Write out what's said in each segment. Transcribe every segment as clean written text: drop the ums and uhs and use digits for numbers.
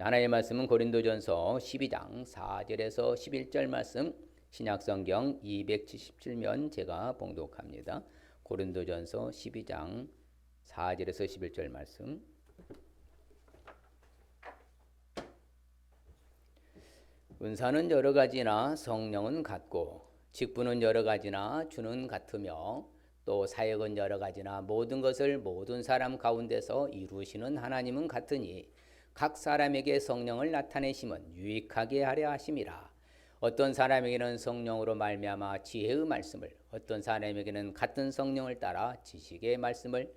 하나님의 말씀은 고린도전서 12장 4절에서 11절 말씀, 신약성경 277면 제가 봉독합니다. 고린도전서 12장 4절에서 11절 말씀. 은사는 여러 가지나 성령은 같고, 직분은 여러 가지나 주는 같으며, 또 사역은 여러 가지나 모든 것을 모든 사람 가운데서 이루시는 하나님은 같으니 각 사람에게 성령을 나타내심은 유익하게 하려 하심이라. 어떤 사람에게는 성령으로 말미암아 지혜의 말씀을, 어떤 사람에게는 같은 성령을 따라 지식의 말씀을,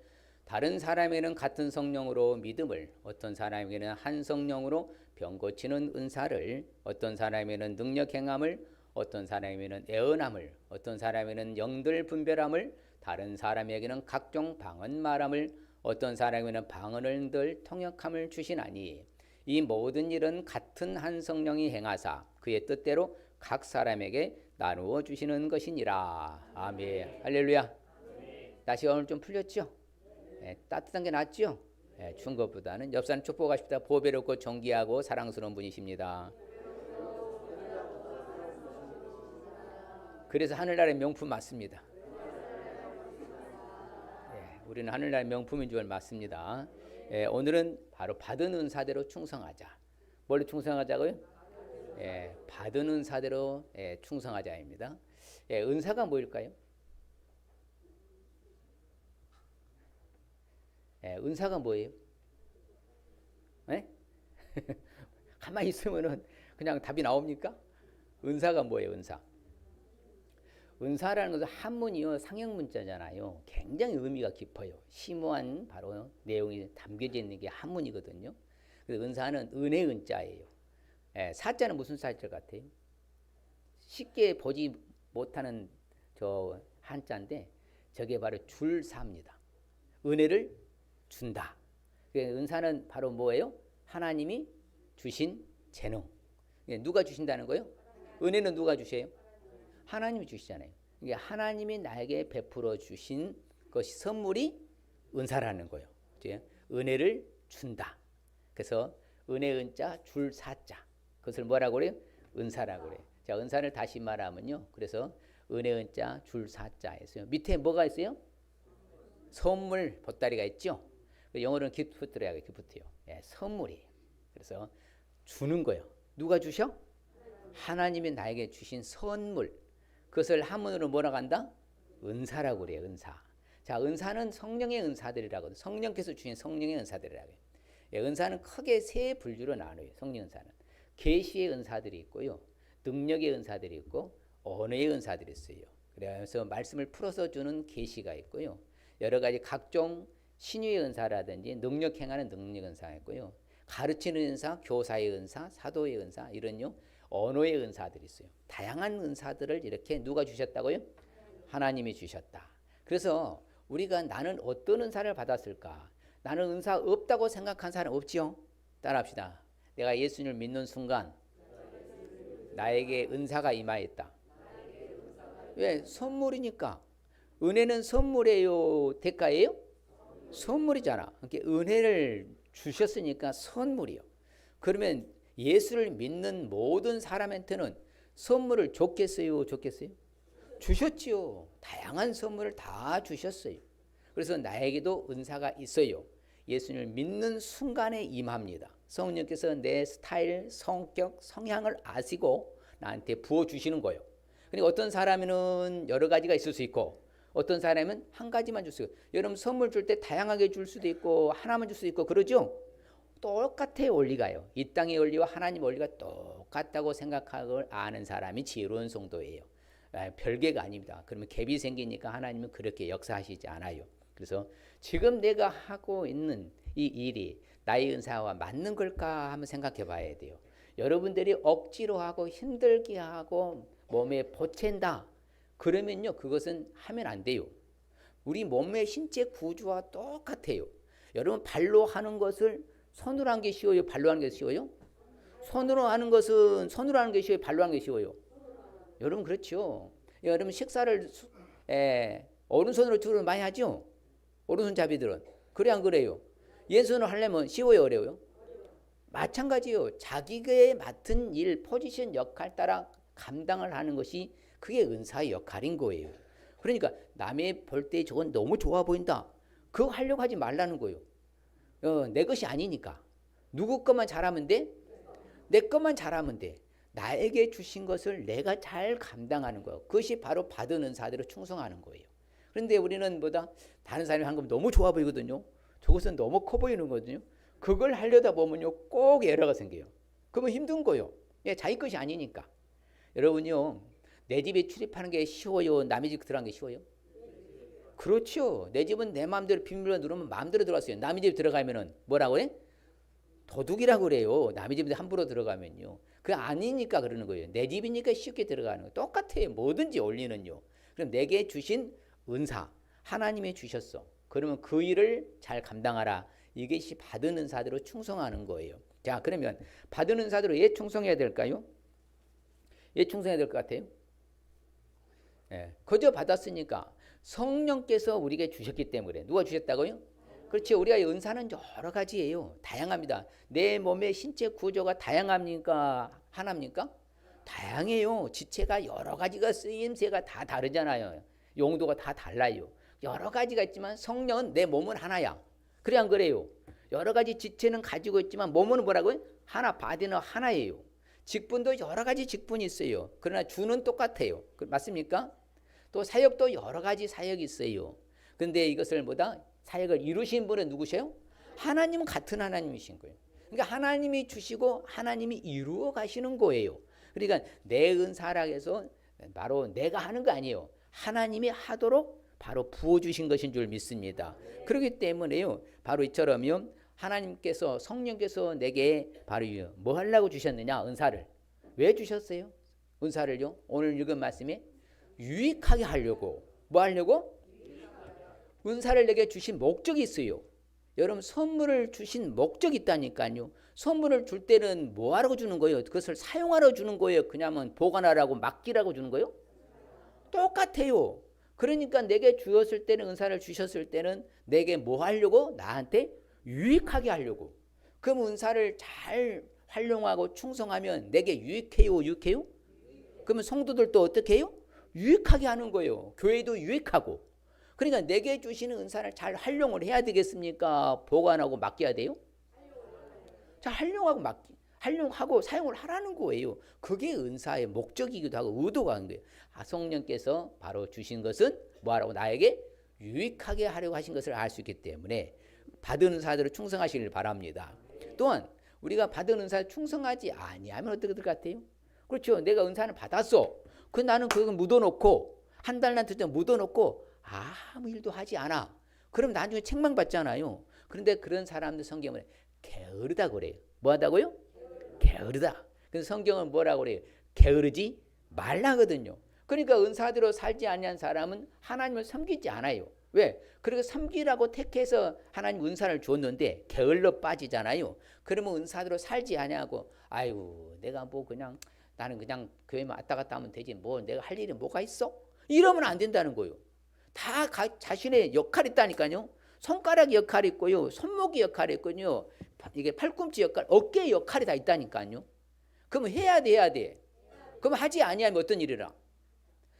다른 사람에게는 같은 성령으로 믿음을, 어떤 사람에게는 한 성령으로 병 고치는 은사를, 어떤 사람에게는 능력 행함을, 어떤 사람에게는 애언함을, 어떤 사람에게는 영들 분별함을, 다른 사람에게는 각종 방언 말함을, 어떤 사람에게는 방언을 늘 통역함을 주시나니 이 모든 일은 같은 한 성령이 행하사 그의 뜻대로 각 사람에게 나누어 주시는 것이니라. 아멘. 할렐루야. 날씨가 오늘 좀 풀렸죠? 따뜻한 게 낫죠? 추운 것보다는. 옆 사람 축복하십니다. 보배롭고 존귀하고 사랑스러운 분이십니다. 그래서 하늘나라의 명품 맞습니다. 우리는 하늘나라의 명품인 줄 맞습니다. 오늘은 바로 받은 은사대로 충성하자. 뭘로 충성하자고요? 받은 은사대로 충성하자입니다. 은사가 뭐일까요? 은사가 뭐예요? 가만히 있으면은 그냥 답이 나옵니까? 은사가 뭐예요? 은사라는 것은 한문이요, 상형문자잖아요. 굉장히 의미가 깊어요. 심오한 바로 내용이 담겨져 있는 게 한문이거든요. 그래서 은사는 은혜의 은자예요. 사자는 무슨 사자 같아요? 쉽게 보지 못하는 저 한자인데 저게 바로 줄사입니다. 은혜를 준다. 은사는 바로 뭐예요? 하나님이 주신 재능. 누가 주신다는 거예요? 은혜는 누가 주세요? 하나님이 주시잖아요. 이게 하나님이 나에게 베풀어 주신 것이 선물이 은사라는 거예요. 은혜를 준다. 그래서 은혜 은자 줄 사자. 그것을 뭐라고 그래요? 은사라고 그래요. 자, 은사를 다시 말하면요. 그래서 은혜 은자 줄 사자에서요. 밑에 뭐가 있어요? 선물 보따리가 있죠. 영어로는 기프트라고 해요. 기프트요. 선물이에요. 그래서 주는 거예요. 누가 주셔? 하나님이 나에게 주신 선물. 그것을 한문으로 뭐라고 한다? 은사라고 그래요. 은사. 자, 은사는 성령의 은사들이라고. 성령께서 주신 성령의 은사들이라고 해요. 은사는 크게 세 분류로 나눠요. 성령 은사는 계시의 은사들이 있고요, 능력의 은사들이 있고, 언어의 은사들이 있어요. 그래서 말씀을 풀어서 주는 계시가 있고요, 여러 가지 각종 신유의 은사라든지 능력 행하는 능력 은사가 있고요, 가르치는 은사, 교사의 은사, 사도의 은사, 이런요 언어의 은사들이 있어요. 다양한 은사들을 이렇게 누가 주셨다고요? 하나님이 주셨다. 그래서 우리가 나는 어떤 은사를 받았을까? 나는 은사 없다고 생각한 사람 없지요? 따라합시다. 내가 예수님을 믿는 순간 나에게 은사가 임하였다. 왜? 선물이니까. 은혜는 선물이에요? 대가예요? 선물이잖아. 그러니까 은혜를 주셨으니까 선물이요. 그러면 예수를 믿는 모든 사람한테는 선물을 줬겠어요? 주셨지요. 다양한 선물을 다 주셨어요. 그래서 나에게도 은사가 있어요. 예수님을 믿는 순간에 임합니다. 성령께서 내 스타일, 성격, 성향을 아시고 나한테 부어주시는 거예요. 그러니까 어떤 사람은 여러 가지가 있을 수 있고, 어떤 사람은 한 가지만 줄 수 있고, 여러분 선물 줄 때 다양하게 줄 수도 있고 하나만 줄 수도 있고 그러죠? 똑같아요. 원리가요. 이 땅의 원리와 하나님의 원리가 똑같다고 생각하고 아는 사람이 지혜로운 성도예요. 별개가 아닙니다. 그러면 갭이 생기니까 하나님은 그렇게 역사하시지 않아요. 그래서 지금 내가 하고 있는 이 일이 나의 은사와 맞는 걸까 한번 생각해 봐야 돼요. 여러분들이 억지로 하고 힘들게 하고 몸에 보챈다 그러면요, 그것은 하면 안 돼요. 우리 몸의 신체 구조와 똑같아요. 여러분 발로 하는 것을 손으로 하는 게 쉬워요? 발로 하는 게 쉬워요? 손으로 하는 것은 손으로 하는 게 쉬워요? 발로 하는 게 쉬워요? 여러분 그렇죠. 여러분 식사를 오른손으로 주로 많이 하죠? 오른손잡이들은. 그래 안 그래요? 왼손으로 하려면 쉬워요? 어려워요? 마찬가지요. 자기가 맡은 일, 포지션, 역할 따라 감당을 하는 것이 그게 은사의 역할인 거예요. 그러니까 남의 볼 때 저건 너무 좋아 보인다. 그거 하려고 하지 말라는 거예요. 내 것이 아니니까. 누구 것만 잘하면 돼? 내 것만 잘하면 돼. 나에게 주신 것을 내가 잘 감당하는 거예요. 그것이 바로 받은 은사대로 충성하는 거예요. 그런데 우리는 뭐다? 다른 사람이 한 건 너무 좋아 보이거든요. 저것은 너무 커 보이는 거거든요. 그걸 하려다 보면요, 꼭 에러가 생겨요. 그러면 힘든 거예요. 자기 것이 아니니까. 여러분요, 내 집에 출입하는 게 쉬워요? 남의 집 들어가는 게 쉬워요? 그렇죠. 내 집은 내 마음대로 비밀번호 누르면 마음대로 들어갔어요. 남의 집 들어가면은 뭐라고 해? 도둑이라고 그래요. 남의 집에 함부로 들어가면요. 그게 아니니까 그러는 거예요. 내 집이니까 쉽게 들어가는 거예요. 똑같아요. 뭐든지 원리는요. 그럼 내게 주신 은사, 하나님이 주셨어. 그러면 그 일을 잘 감당하라. 이것이 받은 은사대로 충성하는 거예요. 자, 그러면 받은 은사대로 왜 충성해야 될까요? 왜 충성해야 될 것 같아요? 거저 받았으니까 성령께서 우리에게 주셨기 때문에. 누가 주셨다고요? 그렇지. 우리가 은사는 여러 가지예요. 다양합니다. 내 몸의 신체 구조가 다양합니까? 하나입니까? 다양해요. 지체가 여러 가지가 쓰임새가 다 다르잖아요. 용도가 다 달라요. 여러 가지가 있지만 성령은 내 몸은 하나야. 그래 안 그래요? 여러 가지 지체는 가지고 있지만 몸은 뭐라고요? 하나, 바디는 하나예요. 직분도 여러 가지 직분이 있어요. 그러나 주는 똑같아요. 맞습니까? 또 사역도 여러 가지 사역이 있어요. 그런데 이것을 뭐다? 사역을 이루신 분은 누구세요? 하나님은 같은 하나님이신 거예요. 그러니까 하나님이 주시고 하나님이 이루어 가시는 거예요. 그러니까 내 은사라 해서 바로 내가 하는 거 아니에요. 하나님이 하도록 바로 부어주신 것인 줄 믿습니다. 그렇기 때문에요. 바로 이처럼요. 하나님께서 성령께서 내게 바로 뭐 하려고 주셨느냐? 은사를. 왜 주셨어요? 은사를요. 오늘 읽은 말씀에 유익하게 하려고. 뭐 하려고? 은사를 내게 주신 목적이 있어요. 여러분 선물을 주신 목적이 있다니까요. 선물을 줄 때는 뭐 하라고 주는 거예요? 그것을 사용하러 주는 거예요? 그냥 보관하라고 맡기라고 주는 거예요? 똑같아요. 그러니까 내게 주었을 때는 은사를 주셨을 때는 내게 뭐 하려고? 나한테 유익하게 하려고. 그럼 은사를 잘 활용하고 충성하면 내게 유익해요? 유익해요? 그러면 성도들도 어떻게 해요? 유익하게 하는 거예요. 교회도 유익하고. 그러니까 내게 주시는 은사를 잘 활용을 해야 되겠습니까? 보관하고 맡겨야 돼요? 자, 활용하고 사용을 하라는 거예요. 그게 은사의 목적이기도 하고 의도가 하는 거예요. 성령께서 바로 주신 것은 뭐하라고? 나에게 유익하게 하려고 하신 것을 알 수 있기 때문에 받은 은사대로 충성하시길 바랍니다. 또한 우리가 받은 은사에 충성하지 아니하면 어떻게 될 것 같아요? 그렇죠. 내가 은사를 받았어. 나는 그거 묻어놓고 한 달만 듣다 묻어놓고 아무 일도 하지 않아. 그럼 나중에 책망받잖아요. 그런데 그런 사람들 성경을 게으르다 그래요. 뭐 하다고요? 게으르다. 그래서 성경은 뭐라고 그래요? 게으르지 말라거든요. 그러니까 은사대로 살지 아니한 사람은 하나님을 섬기지 않아요. 왜? 그리고 섬기라고 택해서 하나님 은사를 줬는데 게을러 빠지잖아요. 그러면 은사대로 살지 아니하고 아이고 내가 뭐 그냥 나는 그냥 교회만 왔다 갔다 하면 되지 뭐 내가 할 일이 뭐가 있어? 이러면 안 된다는 거예요. 다 자신의 역할이 있다니까요. 손가락 역할이 있고요. 손목이 역할이 있고요. 이게 팔꿈치 역할, 어깨 역할이 다 있다니까요. 그러면 해야 돼. 그럼 하지 아니하면 어떤 일이라?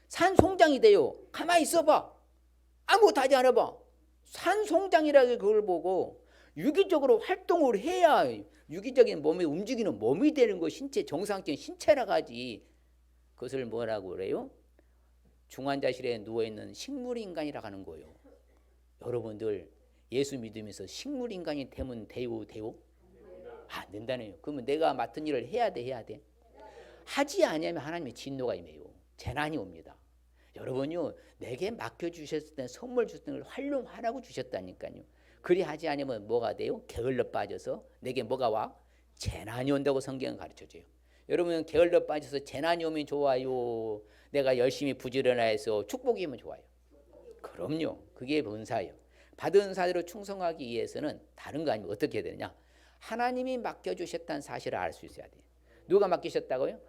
산송장이 돼요. 가만히 있어봐. 아무것도 하지 않아봐. 산송장이라고 그걸 보고 유기적으로 활동을 해야 유기적인 몸이 움직이는 몸이 되는 거 신체 정상적인 신체라고 하지. 그것을 뭐라고 그래요? 중환자실에 누워있는 식물인간이라고 하는 거예요. 여러분들 예수 믿으면서 식물인간이 되면 돼요? 안 된다네요. 그러면 내가 맡은 일을 해야 돼. 하지 않으면 하나님의 진노가 임해요. 재난이 옵니다. 여러분요 내게 맡겨주셨을 때 선물 주셨던 걸 활용하라고 주셨다니까요. 그리 하지 않으면 뭐가 돼요? 게을러 빠져서 내게 뭐가 와? 재난이 온다고 성경은 가르쳐줘요. 여러분 게을러 빠져서 재난이 오면 좋아요? 내가 열심히 부지런해서 축복이 오면 좋아요? 그럼요. 그게 은사예요. 받은 은사대로 충성하기 위해서는 다른 거 아니면 어떻게 해야 되느냐? 하나님이 맡겨주셨다는 사실을 알 수 있어야 돼요. 누가 맡기셨다고요?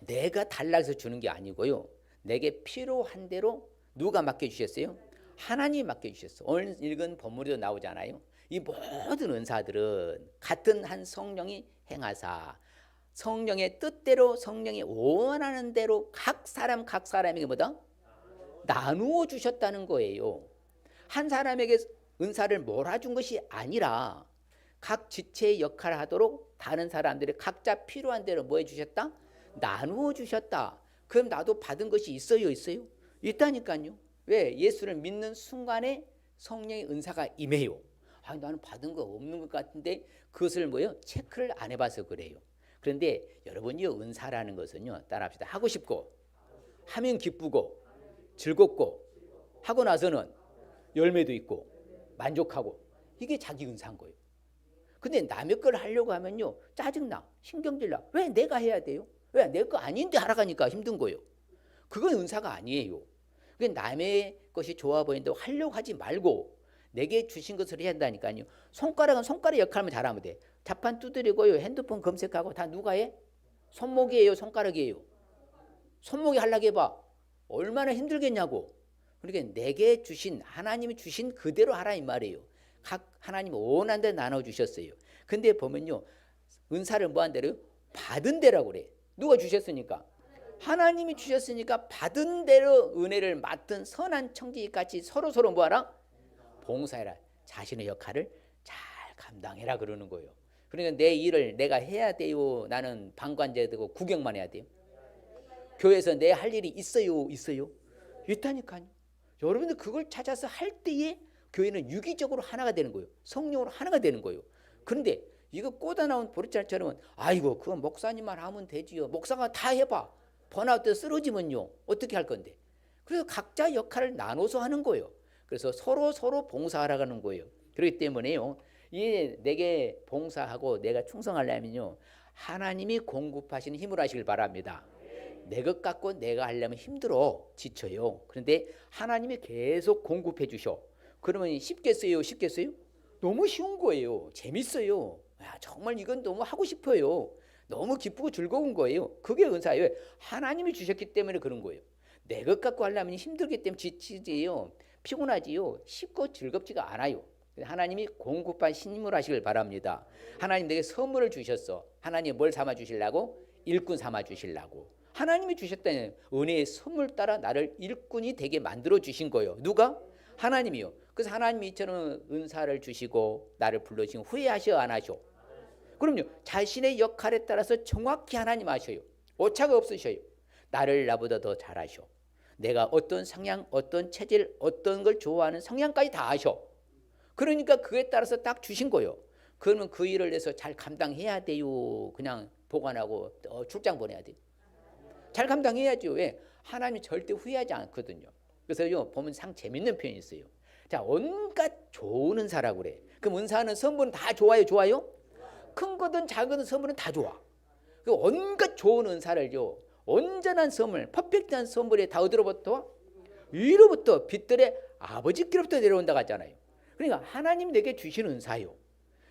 내가 달라서 주는 게 아니고요. 내게 필요한 대로 누가 맡겨주셨어요? 하나님이 맡겨주셨어. 오늘 읽은 본문에도 나오잖아요. 이 모든 은사들은 같은 한 성령이 행하사 성령의 뜻대로 성령이 원하는 대로 각 사람에게 뭐다? 나누어 주셨다는 거예요. 한 사람에게 은사를 몰아준 것이 아니라 각 지체의 역할을 하도록 다른 사람들이 각자 필요한 대로 뭐 해주셨다? 나누어 주셨다. 그럼 나도 받은 것이 있어요? 있다니까요. 왜? 예수를 믿는 순간에 성령의 은사가 임해요. 아, 나는 받은 거 없는 것 같은데 그것을 뭐요? 체크를 안 해봐서 그래요. 그런데 여러분요, 은사라는 것은요, 따라합시다. 하고 싶고 하면 기쁘고 즐겁고 하고 나서는 열매도 있고 만족하고, 이게 자기 은사인 거예요. 근데 남의 걸 하려고 하면요, 짜증나, 신경질나. 왜 내가 해야 돼요? 왜 내 거 아닌데 하러 가니까 힘든 거예요. 그건 은사가 아니에요. 남의 것이 좋아 보인다고 하려고 하지 말고 내게 주신 것을 해야 한다니까요. 손가락은 손가락 역할만 잘하면 돼. 자판 두드리고요, 핸드폰 검색하고 다 누가 해? 손목이에요, 손가락이에요? 손목이 하려고 해봐. 얼마나 힘들겠냐고. 그러니까 내게 주신, 하나님이 주신 그대로 하라 이 말이에요. 각 하나님 원한 대로 나눠주셨어요. 근데 보면요, 은사를 뭐 한 대로요? 받은 대라고 그래. 누가 주셨으니까? 하나님이 주셨으니까 받은 대로 은혜를 맡은 선한 청지기같이 서로 뭐하라? 봉사해라. 자신의 역할을 잘 감당해라 그러는 거예요. 그러니까 내 일을 내가 해야 돼요? 나는 방관자 되고 구경만 해야 돼요? 교회에서 내 할 일이 있어요? 있다니까요. 여러분들 그걸 찾아서 할 때에 교회는 유기적으로 하나가 되는 거예요. 성령으로 하나가 되는 거예요. 그런데 이거 꽂아 나온 보리쌀처럼 아이고 그건 목사님만 하면 되지요. 목사가 다 해봐. 번아웃 쓰러지면요 어떻게 할 건데. 그래서 각자 역할을 나눠서 하는 거예요. 그래서 서로 봉사하라는 거예요. 그렇기 때문에요, 이 내게 봉사하고 내가 충성하려면요, 하나님이 공급하시는 힘으로 하시길 바랍니다. 내 것 갖고 내가 하려면 힘들어, 지쳐요. 그런데 하나님이 계속 공급해 주셔. 그러면 쉽겠어요? 너무 쉬운 거예요. 재밌어요. 야, 정말 이건 너무 하고 싶어요. 너무 기쁘고 즐거운 거예요. 그게 은사예요. 하나님이 주셨기 때문에 그런 거예요. 내 것 갖고 하려면 힘들기 때문에 지치지요. 피곤하지요. 쉽고 즐겁지가 않아요. 하나님이 공급하신 힘으로 하시길 바랍니다. 하나님 내게 선물을 주셨어. 하나님 뭘 삼아 주시려고? 일꾼 삼아 주시려고. 하나님이 주셨다는 은혜의 선물 따라 나를 일꾼이 되게 만들어 주신 거예요. 누가? 하나님이요. 그래서 하나님이 이처럼 은사를 주시고 나를 불러주시면 후회하셔 안 하셔? 그럼요. 자신의 역할에 따라서 정확히 하나님 아셔요. 오차가 없으셔요. 나를 나보다 더 잘하셔. 내가 어떤 성향, 어떤 체질, 어떤 걸 좋아하는 성향까지 다 아셔. 그러니까 그에 따라서 딱 주신 거예요. 그러면 그 일을 내서 잘 감당해야 돼요? 그냥 보관하고 출장 보내야 돼요? 잘 감당해야죠. 왜? 하나님이 절대 후회하지 않거든요. 그래서요, 보면 상 재밌는 표현이 있어요. 자, 온갖 좋은 은사라고 그래. 그럼 은사하는 선물은 다 좋아요? 큰 거든 작은 거든 선물은 다 좋아. 그 온갖 좋은 은사를요, 온전한 선물, 퍼펙트한 선물이 다 어디로부터? 위로부터, 빛들의 아버지께로부터 내려온다고 하잖아요. 그러니까 하나님이 내게 주신 은사요.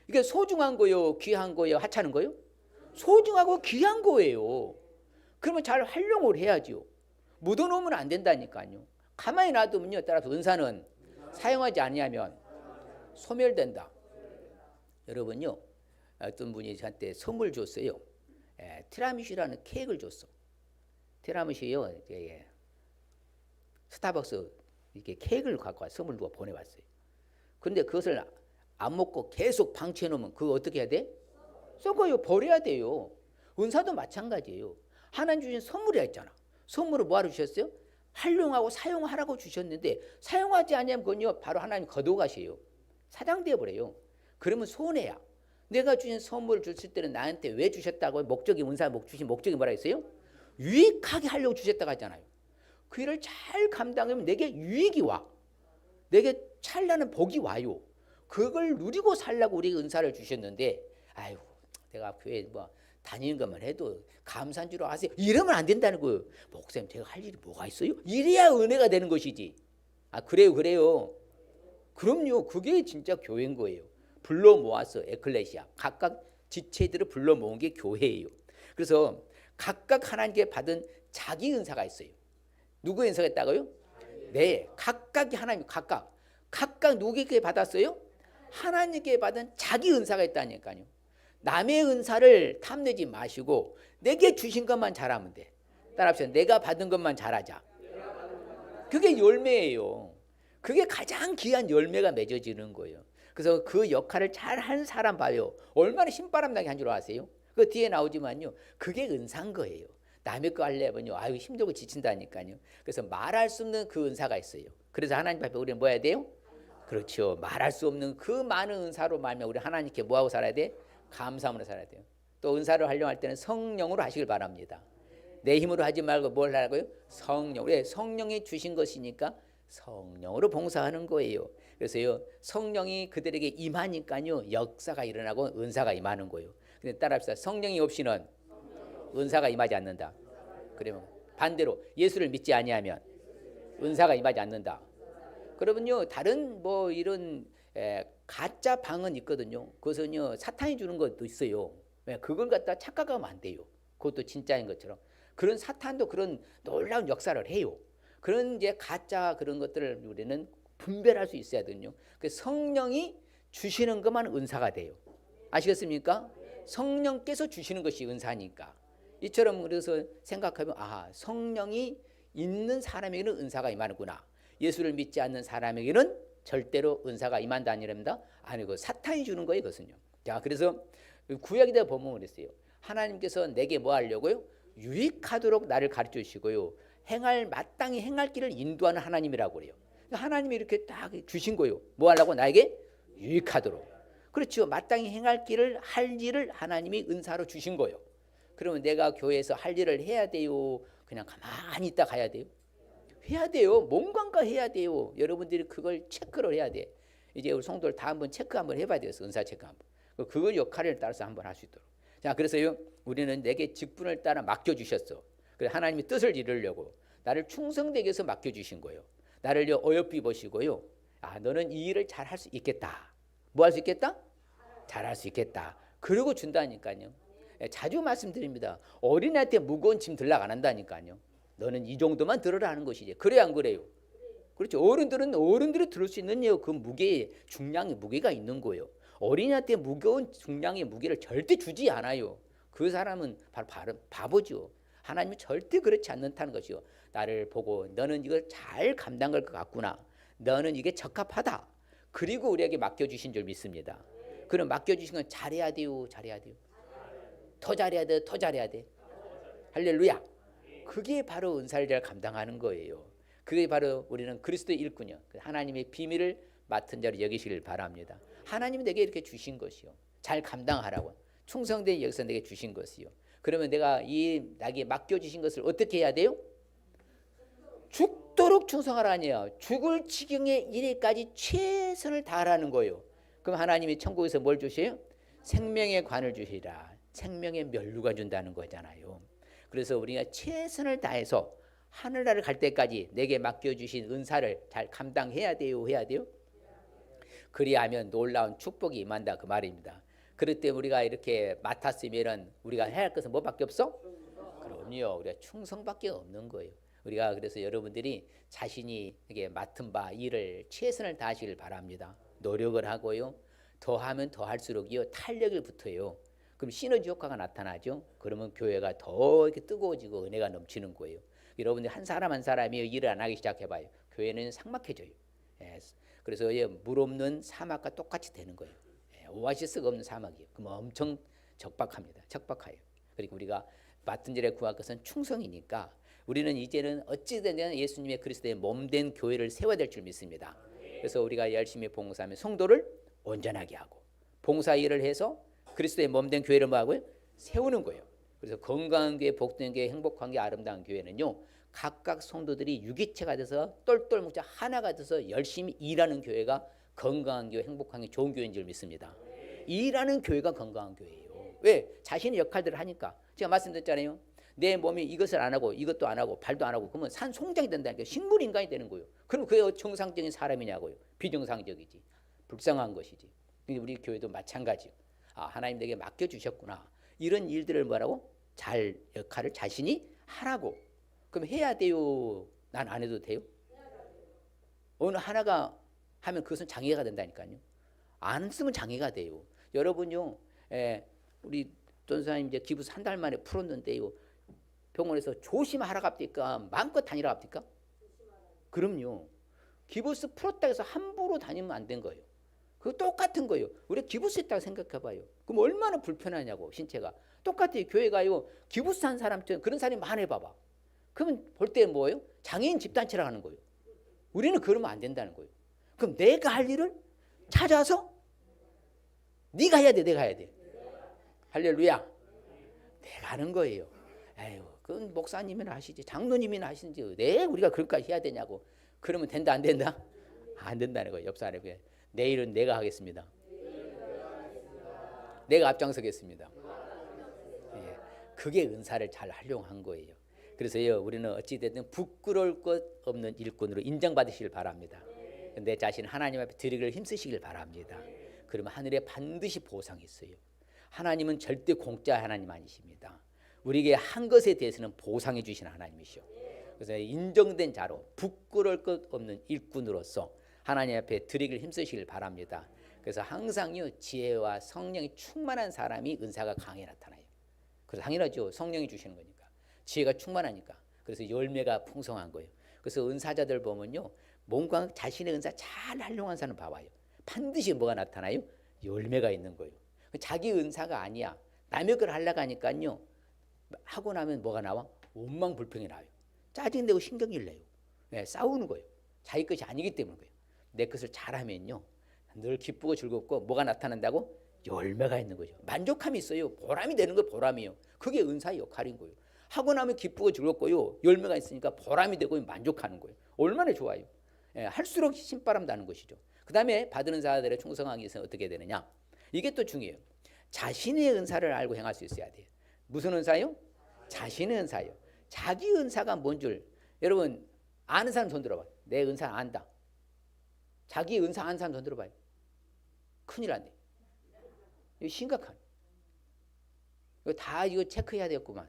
이게 소중한 거요, 귀한 거요, 하찮은 거요? 소중하고 귀한 거예요. 그러면 잘 활용을 해야죠. 묻어놓으면 안 된다니까요. 가만히 놔두면요, 따라서 은사는 사용하지 않으면 소멸된다. 여러분요, 어떤 분이 저한테 선물 줬어요. 티라미슈라는 케이크를 줬어. 티라미슈요, 스타벅스 이렇게 케이크를 갖고 와 선물 누가 보내왔어요. 그런데 그것을 안 먹고 계속 방치해 놓으면 그거 어떻게 해야 돼? 썩어요. 버려야 돼요. 은사도 마찬가지예요. 하나님 주신 선물이라 했잖아. 선물을 뭐하러 주셨어요? 활용하고 사용하라고 주셨는데 사용하지 않으면 그건요, 바로 하나님 거둬가셔요. 사장되어 버려요. 그러면 손해야. 내가 주신 선물을 줬을 때는 나한테 왜 주셨다고? 목적이, 은사 주신 목적이 뭐라 했어요? 유익하게 하려고 주셨다고 하잖아요. 그 일을 잘 감당하면 내게 유익이 와. 내게 찬란한 복이 와요. 그걸 누리고 살라고 우리 은사를 주셨는데, 아이고 내가 교회 뭐 다니는 것만 해도 감사한 줄 아세요? 이러면 안 된다는 거예요. 목사님 제가 할 일이 뭐가 있어요? 이래야 은혜가 되는 것이지. 아 그래요. 그럼요. 그게 진짜 교회인 거예요. 불러 모아서 에클레시아, 각각 지체들을 불러 모은 게 교회예요. 그래서 각각 하나님께 받은 자기 은사가 있어요. 누구의 은사가 있다고요? 네, 각각이 하나님, 각각 누구에게 받았어요? 하나님께 받은 자기 은사가 있다니까요. 남의 은사를 탐내지 마시고 내게 주신 것만 잘하면 돼. 따라합시다. 내가 받은 것만 잘하자. 그게 열매예요. 그게 가장 귀한 열매가 맺어지는 거예요. 그래서 그 역할을 잘한 사람 봐요. 얼마나 신바람 나게 한 줄 아세요? 그 뒤에 나오지만요. 그게 은사인 거예요. 남의 거 하려면요. 아유 힘들고 지친다니까요. 그래서 말할 수 없는 그 은사가 있어요. 그래서 하나님 앞에 우리는 뭐 해야 돼요? 그렇죠. 말할 수 없는 그 많은 은사로 말하면 우리 하나님께 뭐하고 살아야 돼? 감사함으로 살아야 돼요. 또 은사를 활용할 때는 성령으로 하시길 바랍니다. 내 힘으로 하지 말고 뭘 하라고요? 성령. 왜? 성령이 주신 것이니까 성령으로 봉사하는 거예요. 그래서요 성령이 그들에게 임하니까요 역사가 일어나고 은사가 임하는 거예요. 근데 따라합시다. 성령이 없이는 은사가 임하지 않는다. 그러면 반대로 예수를 믿지 아니하면 은사가 임하지 않는다. 그러면요 다른 뭐 이런 가짜 방언 있거든요. 그것은요 사탄이 주는 것도 있어요. 그걸 갖다 착각하면 안 돼요. 그것도 진짜인 것처럼. 그런 사탄도 그런 놀라운 역사를 해요. 그런 이제 가짜 그런 것들을 우리는 분별할 수 있어야 되거든요. 성령이 주시는 것만 은사가 돼요. 아시겠습니까? 성령께서 주시는 것이 은사니까. 이처럼 그래서 생각하면 성령이 있는 사람에게는 은사가 임하는구나. 예수를 믿지 않는 사람에게는 절대로 은사가 임한다 아니랍니다. 아니고 사탄이 주는 거예요, 그것은요. 자, 그래서 구약에 보면 그랬어요. 하나님께서 내게 뭐 하려고요? 유익하도록 나를 가르쳐 주시고요. 마땅히 행할 길을 인도하는 하나님이라고 그래요. 하나님이 이렇게 딱 주신 거예요. 뭐 하려고? 나에게 유익하도록. 그렇죠. 마땅히 행할 길을 할 일을 하나님이 은사로 주신 거예요. 그러면 내가 교회에서 할 일을 해야 돼요? 그냥 가만히 있다 가야 돼요? 해야 돼요. 뭔가 해야 돼요. 여러분들이 그걸 체크를 해야 돼. 이제 우리 성도들 다 한번 체크 한번 해봐야 돼요. 은사 체크 한번. 그걸 역할을 따라서 한번 할 수 있도록. 자, 그래서요. 우리는 내게 직분을 따라 맡겨주셨어. 그래서 하나님의 뜻을 이루려고 나를 충성되게 해서 맡겨주신 거예요. 나를 어여삐 보시고요. 너는 이 일을 잘 할 수 있겠다. 뭐 할 수 있겠다? 잘 할 수 있겠다. 그러고 준다니까요. 자주 말씀드립니다. 어린애한테 무거운 짐 들락 안 한다니까요. 너는 이 정도만 들으라는 것이지. 그래 안 그래요? 그렇죠. 어른들이 들을 수 있는 그 무게, 중량의 무게가 있는 거예요. 어린이한테 무거운 중량의 무게를 절대 주지 않아요. 그 사람은 바로 바보죠. 하나님은 절대 그렇지 않는다는 것이요. 나를 보고 너는 이걸 잘 감당할 것 같구나. 너는 이게 적합하다. 그리고 우리에게 맡겨주신 줄 믿습니다. 그럼 맡겨주신 건 잘해야 돼요. 잘해야 돼요. 더 잘해야 돼. 더 잘해야 돼. 할렐루야. 그게 바로 은사를 감당하는 거예요. 그게 바로 우리는 그리스도의 일꾼이요. 하나님의 비밀을 맡은 자로 여기시길 바랍니다. 하나님이 내게 이렇게 주신 것이요. 잘 감당하라고. 충성된 여기서 내게 주신 것이요. 그러면 내가 나에게 맡겨주신 것을 어떻게 해야 돼요? 죽도록 충성하라니요. 죽을 지경에 이르기까지 최선을 다하라는 거예요. 그럼 하나님이 천국에서 뭘 주세요? 생명의 관을 주시라. 생명의 면류관 준다는 거잖아요. 그래서 우리가 최선을 다해서 하늘나라를 갈 때까지 내게 맡겨주신 은사를 잘 감당해야 돼요. 해야 돼요? 그리하면 놀라운 축복이 임한다 그 말입니다. 그럴 때 우리가 이렇게 맡았으면 우리가 해야 할 것은 뭐밖에 없어? 그럼요. 우리가 충성밖에 없는 거예요. 우리가 그래서 여러분들이 자신이 이게 맡은 바 일을 최선을 다하시길 바랍니다. 노력을 하고요. 더하면 더할수록요 탄력을 붙어요. 그럼 시너지 효과가 나타나죠. 그러면 교회가 더 이렇게 뜨거워지고 은혜가 넘치는 거예요. 여러분들 한 사람 한 사람이 일을 안 하기 시작해봐요. 교회는 삭막해져요. 그래서 물 없는 사막과 똑같이 되는 거예요. 오아시스가 없는 사막이에요. 그럼 엄청 적박합니다. 적박해요. 그리고 우리가 맡은 일에 구할 것은 충성이니까 우리는 이제는 어찌든 예수님의 그리스도의 몸된 교회를 세워야 될 줄 믿습니다. 그래서 우리가 열심히 봉사하면 성도를 온전하게 하고 봉사 일을 해서 그리스도의 몸된 교회를 뭐하고요? 세우는 거예요. 그래서 건강한 교회, 복된 교회, 행복한 교회, 아름다운 교회는요 각각 성도들이 유기체가 돼서 똘똘 뭉쳐 하나가 돼서 열심히 일하는 교회가 건강한 교회, 행복한 교회, 좋은 교회인 줄 믿습니다. 일하는 교회가 건강한 교회예요. 왜? 자신의 역할들을 하니까. 제가 말씀드렸잖아요. 내 몸이 이것을 안 하고 이것도 안 하고 발도 안 하고 그러면 산송장이 된다니까. 식물인간이 되는 거예요. 그럼 그게 정상적인 사람이냐고요. 비정상적이지. 불쌍한 것이지. 우리 교회도 마찬가지예요. 하나님 내게 맡겨주셨구나. 이런 일들을 뭐라고? 잘 역할을 자신이 하라고. 그럼 해야 돼요? 난 안 해도 돼요? 어느 하나가 하면 그것은 장애가 된다니까요. 안 쓰면 장애가 돼요. 여러분요, 우리 전사님 이제 기부스 한 달 만에 풀었는데요. 병원에서 조심하라 갑니까? 마음껏 다니라 갑니까? 그럼요. 기부스 풀었다 해서 함부로 다니면 안 된 거예요. 그거 똑같은 거예요. 우리 기부스 했다고 생각해봐요. 그럼 얼마나 불편하냐고 신체가. 똑같아요. 교회 가요. 기부스 한 사람 그런 사람이 많아봐봐. 그러면 볼 때 뭐예요? 장애인 집단체라고 하는 거예요. 우리는 그러면 안 된다는 거예요. 그럼 내가 할 일을 찾아서 네가 해야 돼. 내가 해야 돼. 할렐루야. 내가 하는 거예요. 에휴, 그건 목사님이나 하시지 장로님이나 하시지 네 우리가 그럴까지 해야 되냐고. 그러면 된다 안 된다? 안 된다는 거예요. 옆 사람에게 내일은 내가 하겠습니다. 내가 앞장서겠습니다. 예, 그게 은사를 잘 활용한 거예요. 그래서요 우리는 어찌됐든 부끄러울 것 없는 일꾼으로 인정받으시길 바랍니다. 내 자신 하나님 앞에 드리기를 힘쓰시길 바랍니다. 그러면 하늘에 반드시 보상이 있어요. 하나님은 절대 공짜 하나님 아니십니다. 우리에게 한 것에 대해서는 보상해 주시는 하나님이시오. 그래서 인정된 자로 부끄러울 것 없는 일꾼으로서 하나님 앞에 드리기를 힘쓰시길 바랍니다. 그래서 항상요 지혜와 성령이 충만한 사람이 은사가 강하게 나타나요. 그래서 당연하죠. 성령이 주시는 거니까. 지혜가 충만하니까. 그래서 열매가 풍성한 거예요. 그래서 은사자들 보면요 뭔가 자신의 은사 잘 활용한 사람 봐봐요. 반드시 뭐가 나타나요? 열매가 있는 거예요. 자기 은사가 아니야. 남의 걸 하려고 하니까요 하고 나면 뭐가 나와? 원망불평이 나와요. 짜증내고 신경질 내요. 네, 싸우는 거예요. 자기 것이 아니기 때문인 거예요. 내 것을 잘하면요 늘 기쁘고 즐겁고 뭐가 나타난다고? 열매가 있는 거죠. 만족함이 있어요. 보람이 되는 거 보람이에요. 그게 은사의 역할인 거예요. 하고 나면 기쁘고 즐겁고요 열매가 있으니까 보람이 되고 만족하는 거예요. 얼마나 좋아요. 예, 할수록 신바람 나는 것이죠. 그 다음에 받은 은사들의 충성하기 위해서 어떻게 되느냐? 이게 또 중요해요. 자신의 은사를 알고 행할 수 있어야 돼요. 무슨 은사요? 자신의 은사요. 자기 은사가 뭔 줄 여러분 아는 사람 손 들어봐요. 내 은사 안다. 자기 은사 아는 사람 손 들어봐요. 큰일 났네. 이거 심각한. 이거 다 이거 체크해야 되겠구만.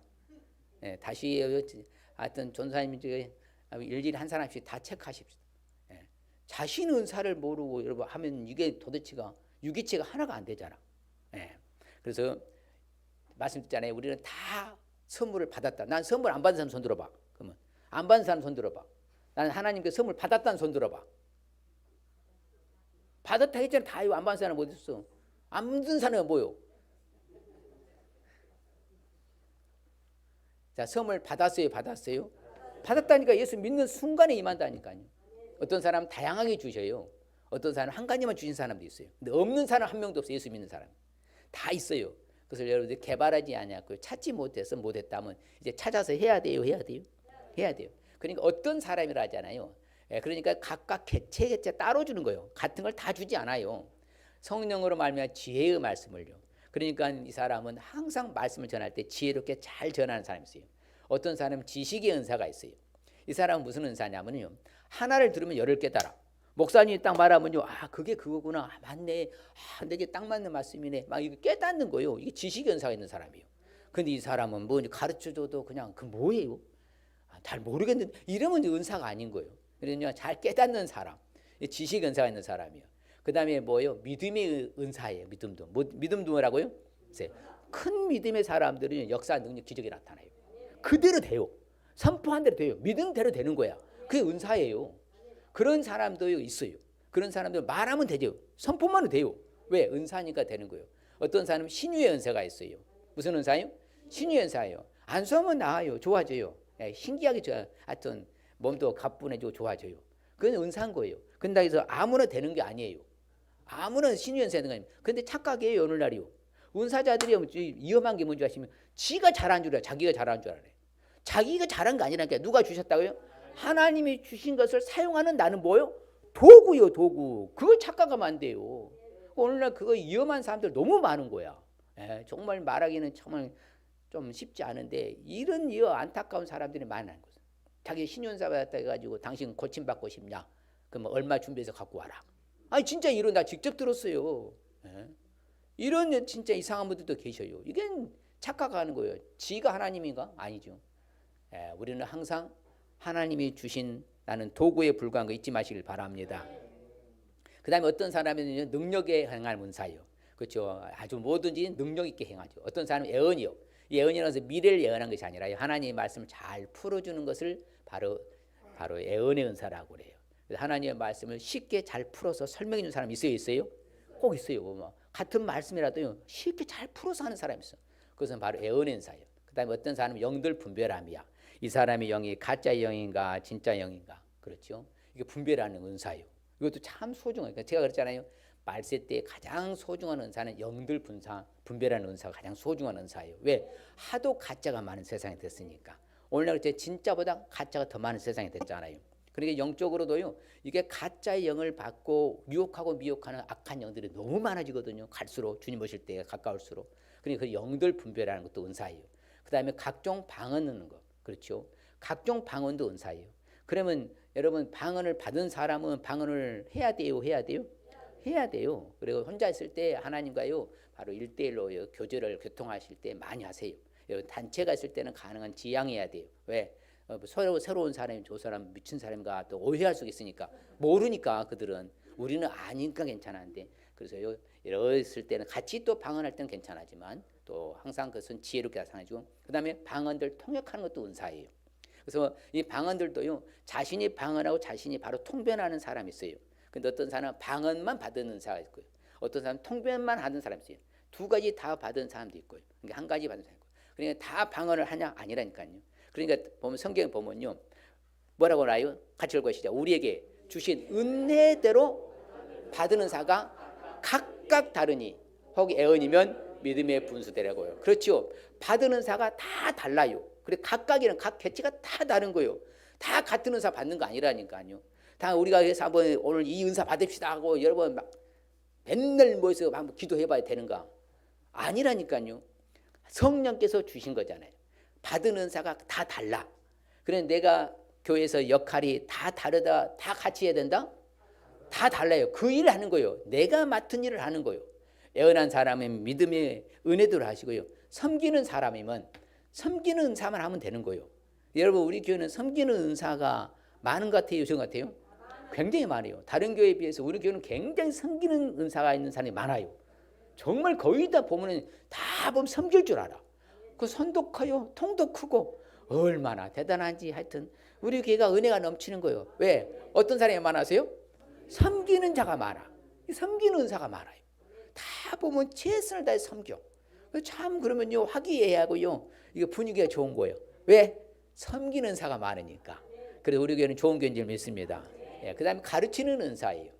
예, 다시 하여튼 전사님 일일이 한 사람씩 다 체크하십시오. 예, 자신 은사를 모르고 여러분 하면 이게 도대체가 유기체가 하나가 안 되잖아. 예, 그래서 말씀드렸잖아요. 우리는 다 선물을 받았다. 난 선물 안 받은 사람 손 들어봐. 그러면 안 받은 사람 손 들어봐. 난 하나님께 선물 받았다는 손 들어봐. 받았다 했잖아. 다 이거 안 받은 사람 어디 있어? 안 받은 사람은 뭐요? 자, 선물 받았어요, 받았어요? 받았다니까 예수 믿는 순간에 임한다니까요. 어떤 사람은 다양하게 주셔요. 어떤 사람은 한 가지만 주신 사람도 있어요. 근데 없는 사람 한 명도 없어요. 예수 믿는 사람. 다 있어요. 그래서 여러분들 개발하지 않았고 찾지 못해서 못했다면 이제 찾아서 해야 돼요, 해야 돼요, 해야 돼요. 그러니까 어떤 사람이라 하잖아요. 그러니까 각각 개체 따로 주는 거예요. 같은 걸 다 주지 않아요. 성령으로 말미암아 지혜의 말씀을요. 그러니까 이 사람은 항상 말씀을 전할 때 지혜롭게 잘 전하는 사람이 있어요. 어떤 사람은 지식의 은사가 있어요. 이 사람은 무슨 은사냐면요. 하나를 들으면 열을 깨달아. 목사님이 딱 말하면요. 아, 그게 그거구나. 아, 맞네. 아, 내게 딱 맞는 말씀이네. 막 이거 깨닫는 거예요. 이게 지식의 은사가 있는 사람이에요. 근데 이 사람은 뭐 가르쳐줘도 그냥 그 뭐예요? 아, 잘 모르겠는데 이러면 은사가 아닌 거예요. 그러니까 잘 깨닫는 사람. 지식의 은사가 있는 사람이에요. 그 다음에 뭐예요? 믿음의 은사예요. 믿음도. 믿음도 뭐라고요? 큰 믿음의 사람들은 역사, 능력, 기적이 나타나요. 그대로 돼요. 선포한 대로 돼요. 믿은 대로 되는 거야. 그게 은사예요. 그런 사람도 있어요. 그런 사람들 말하면 되죠. 선포만 돼요. 왜? 은사니까 되는 거예요. 어떤 사람은 신유의 은사가 있어요. 무슨 은사예요? 신유의 은사예요. 안 쏘면 나아요. 좋아져요. 신기하게 하여튼 몸도 가뿐해지고 좋아져요. 그건 은사인 거예요. 근데 그래서 아무나 되는 게 아니에요. 아무나 신유의 은사 되는 거 아니에요. 근데 착각이에요. 오늘날이요. 은사자들이 위험한 게 뭔지 아시면 지가 잘한 줄 알아요. 자기가 잘한 줄 알아요. 자기가 잘한 거 아니라니까. 누가 주셨다고요? 하나님이 주신 것을 사용하는 나는 뭐요? 도구요, 도구. 그걸 착각하면 안 돼요. 오늘날 그거 위험한 사람들 너무 많은 거야. 정말 말하기는 정말 좀 쉽지 않은데 이런 안타까운 사람들이 많은 거죠. 자기 신윤사 받았다 해가지고 당신 고침받고 싶냐? 그러면 얼마 준비해서 갖고 와라. 아니 진짜 이런 나 직접 들었어요. 이런 진짜 이상한 분들도 계셔요. 이게 착각하는 거예요. 지가 하나님인가? 아니죠. 우리는 항상 하나님이 주신 나는 도구에 불과한 거 잊지 마시길 바랍니다. 그다음에 어떤 사람은 능력에 행할 은사예요. 그렇죠. 아주 뭐든지 능력 있게 행하죠. 어떤 사람은 예언이요. 이 예언이라는 것은 미래를 예언한 것이 아니라 하나님의 말씀을 잘 풀어주는 것을 바로 예언의 은사라고 그래요. 하나님의 말씀을 쉽게 잘 풀어서 설명해 주는 사람이 있어요? 꼭 있어요. 뭐 같은 말씀이라도 쉽게 잘 풀어서 하는 사람이 있어. 그것은 바로 예언의 은사예요. 그다음에 어떤 사람은 영들 분별함이야. 이 사람의 영이 가짜 영인가 진짜 영인가, 그렇죠. 이게 분별하는 은사예요. 이것도 참 소중해요. 제가 그랬잖아요. 말세 때 가장 소중한 은사는 영들 분별하는 은사가 가장 소중한 은사예요. 왜? 하도 가짜가 많은 세상이 됐으니까. 오늘날 진짜보다 가짜가 더 많은 세상이 됐잖아요. 그러니까 영적으로도요, 이게 가짜의 영을 받고 유혹하고 미혹하는 악한 영들이 너무 많아지거든요. 갈수록 주님 오실 때 가까울수록. 그러니까 그 영들 분별하는 것도 은사예요. 그 다음에 각종 방언하는 거, 그렇죠. 각종 방언도 은사예요. 그러면 여러분, 방언을 받은 사람은 방언을 해야 돼요? 해야 돼요. 그리고 혼자 있을 때 하나님과요, 바로 1대1로 교제를 교통하실 때 많이 하세요. 단체가 있을 때는 가능한 지양해야 돼요. 왜? 서로 새로운 사람이 저 사람 미친 사람과 또 오해할 수 있으니까, 모르니까 그들은. 우리는 아니니까 괜찮은데, 그래서 이랬을 때는 같이 또 방언할 때는 괜찮지만 또 항상 그것은 지혜롭게 나타나지고, 그 다음에 방언들 통역하는 것도 은사예요. 그래서 이 방언들도요, 자신이 방언하고 자신이 바로 통변하는 사람이 있어요. 근데 어떤 사람은 방언만 받은 은사가 있고요, 어떤 사람은 통변만 하는 사람이 있어요. 두 가지 다 받은 사람도 있고요. 그러니까 한 가지 받은 사람이 있고. 그러니까 다 방언을 하냐? 아니라니까요. 그러니까 보면 성경 보면요, 뭐라고 나요? 같이 읽으시죠. 우리에게 주신 은혜대로 받은 은사가 각각 다르니 혹 예언이면 믿음의 분수대라고요. 그렇죠. 받은 은사가 다 달라요. 그래 각각이는 각 개체가 다 다른 거예요. 다 같은 은사 받는 거 아니라니까요. 다 우리가 해서 한번 오늘 이 은사 받읍시다 하고 여러분 막 맨날 모여서 한번 기도해봐야 되는가? 아니라니까요. 성령께서 주신 거잖아요. 받은 은사가 다 달라. 그런데 내가 교회에서 역할이 다 다르다, 다 같이 해야 된다? 다 달라요. 그 일을 하는 거예요. 내가 맡은 일을 하는 거예요. 예언한 사람은 믿음의 은혜대로 하시고요. 섬기는 사람이면 섬기는 은사만 하면 되는 거예요. 여러분, 우리 교회는 섬기는 은사가 많은 것 같아요? 적은 것 같아요? 굉장히 많아요. 다른 교회에 비해서 우리 교회는 굉장히 섬기는 은사가 있는 사람이 많아요. 정말 거의 다 보면 다 보면 섬길 줄 알아. 그 손도 커요. 통도 크고 얼마나 대단한지. 하여튼 우리 교회가 은혜가 넘치는 거예요. 왜? 어떤 사람이 많아서요? 섬기는 자가 많아. 섬기는 은사가 많아요. 다 보면 최선을 다해 섬겨. 참 그러면요, 화기애애하고요, 이게 분위기가 좋은 거예요. 왜? 섬기는 은사가 많으니까. 그래서 우리 교회는 좋은 교회인 줄 믿습니다. 예, 그 다음에 가르치는 은사예요.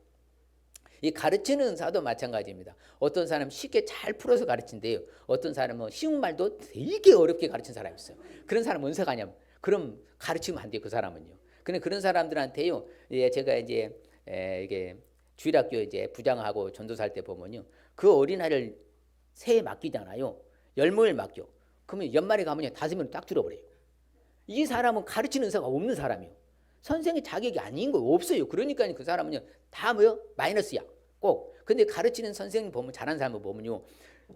이 가르치는 은사도 마찬가지입니다. 어떤 사람은 쉽게 잘 풀어서 가르친대요. 어떤 사람은 쉬운 말도 되게 어렵게 가르친 사람이 있어요. 그런 사람은 은사가 아니야. 그럼 가르치면 안 돼요, 그 사람은요. 근데 그런 사람들한테요, 제가 이제 이게 주일학교 이제 부장하고 전도사할 때 보면요, 그 어린아이를 새해 맡기잖아요. 10명을 맡겨. 그러면 연말에 가면 5명을 딱 줄어버려요. 이 사람은 가르치는 은사가 없는 사람이에요. 선생의 자격이 아닌 거 없어요. 그러니까 그 사람은요, 다 뭐요? 마이너스야. 꼭. 근데 가르치는 선생님 보면, 잘하는 사람을 보면요,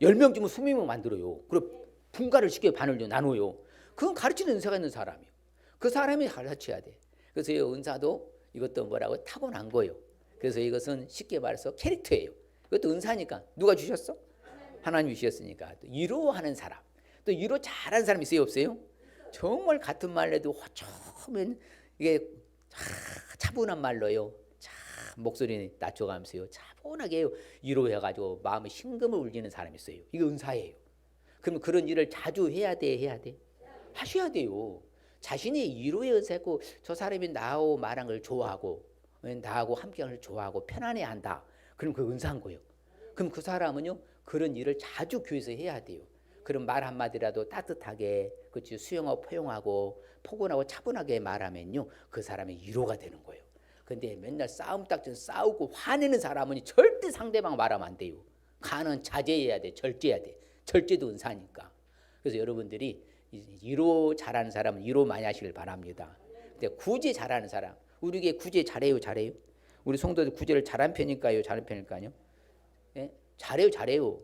10명 주면 20명 만들어요. 그리고 분가를 시켜 반을 나눠요. 그건 가르치는 은사가 있는 사람이에요. 그 사람이 가르쳐야 돼. 그래서 이 은사도 이것도 뭐라고? 타고난 거예요. 그래서 이것은 쉽게 말해서 캐릭터예요. 이것도 은사니까. 누가 주셨어? 하나님 주셨으니까. 또 위로하는 사람, 또 위로 잘하는 사람 있어요, 없어요? 정말 같은 말 해도 처음엔 이게 차분한 말로요, 참 목소리 낮춰가면서요, 차분하게 위로해가지고 마음에 심금을 울리는 사람이 있어요. 이게 은사예요. 그럼 그런 일을 자주 해야 돼? 하셔야 돼요. 자신이 위로의 은사고, 저 사람이 나하고 말한 걸 좋아하고 나하고 함께하는 걸 좋아하고 편안해한다. 그럼 그 은사인 거예요. 그럼 그 사람은요, 그런 일을 자주 교회에서 해야 돼요. 그런 말 한마디라도 따뜻하게, 그렇지, 수용하고 포용하고 포근하고 차분하게 말하면요, 그 사람의 위로가 되는 거예요. 근데 맨날 싸움딱지 싸우고 화내는 사람은 절대 상대방 말하면 안 돼요. 가는 자제해야 돼. 절제해야 돼. 절제도 은사니까. 그래서 여러분들이 위로 잘하는 사람은 위로 많이 하시길 바랍니다. 근데 구제 잘하는 사람, 우리 교회 구제 잘해요? 우리 성도들 구제를 잘한 편일까요? 잘한 편일까요? 예? 잘해요.